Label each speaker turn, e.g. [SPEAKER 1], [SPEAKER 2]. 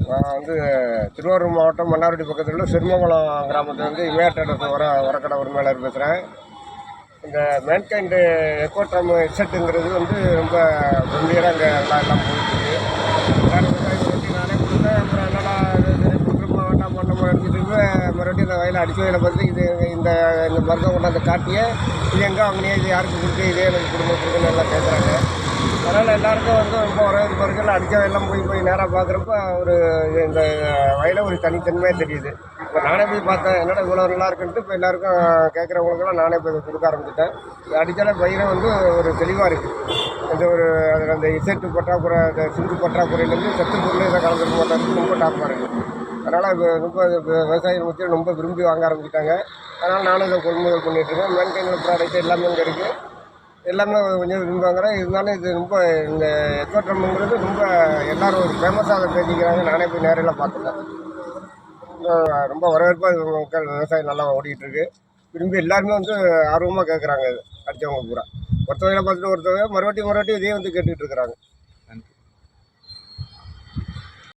[SPEAKER 1] நான் வந்து திருவாரூர் மாவட்டம் மன்னார்குடி பக்கத்தில் உள்ள சிறுமங்கலம் கிராமத்தில் வந்து இமேட்டட் உரக்கடை உரிமையாளர் பேசுகிறேன். இந்த மேன்கைண்டு எக்கோட்ரம் ஹெட்செட்டுங்கிறது வந்து ரொம்ப கம்பீராக இங்கே எல்லாம் போயிட்டுருக்கு. எல்லாரும் விவசாயம் நானே கொடுத்தேன். அப்புறம் என்னடா கொடுத்துருப்போம் வேண்டாம் பண்ண எடுத்துட்டு மறுபடியும் இந்த வயலை அடிச்சு வயலை பார்த்து இது இந்த மருந்தம் கொண்டாந்து காட்டியே இது எங்கே வாங்கினே, இது யாருக்கு கொடுத்து, இதே எனக்கு குடும்பத்துக்குன்னு எல்லாம் கேட்குறாங்க. அதனால் எல்லாருக்கும் வந்து ரொம்ப வரவேற்பு இருக்குது. அடிக்க எல்லாம் போய் நேராக பார்க்குறப்ப ஒரு இந்த வயலை ஒரு தனித்தன்மையாக தெரியுது. இப்போ நானே போய் பார்த்தேன், என்னடா இவ்வளோ நல்லா இருக்குன்ட்டு இப்போ எல்லாருக்கும் கேட்குறவங்களுக்கெல்லாம் நானே போய் கொடுக்க ஆரம்பிச்சிட்டேன். அடித்தாலே பயிரை வந்து ஒரு தெளிவாக இருக்குது. இந்த ஒரு அதில் அந்த இசைட்டு பற்றாக்குறை, இந்த சிந்து பற்றாக்குறையிலேருந்து சத்து பொருள் இதை கலந்துருக்க மாட்டாங்க, ரொம்ப டாப்பாக இருக்குது. அதனால் இப்போ ரொம்ப விவசாயிகள் மத்தியில் ரொம்ப விரும்பி வாங்க ஆரம்பிச்சிட்டாங்க. அதனால் நானும் இதை கொள்முதல் பண்ணிகிட்ருக்கேன். மேன்கைண்டு ப்ராடக்ட் எல்லாமே இங்கே இருக்குது. எல்லாமே கொஞ்சம் விரும்பி வாங்குறேன். இருந்தாலும் இது ரொம்ப இந்த எக்கோட்ரம்ங்கிறது ரொம்ப எல்லோரும் ஒரு ஃபேமஸாக அதை பேசிக்கிறாங்க. நானே போய் நேரில் பார்த்துட்டேன். ரொம்ப வரவேற்பாக மக்கள் விவசாயம் நல்லா ஓடிக்கிட்டுருக்கு. விரும்பி எல்லாருமே வந்து ஆர்வமாக கேட்குறாங்க. இது அடித்தவங்க பூரா ஒருத்தவங்களை பார்த்துட்டு ஒருத்தவங்க மறுபடியும் இதே வந்து கேட்டுக்கிட்டு இருக்கிறாங்க.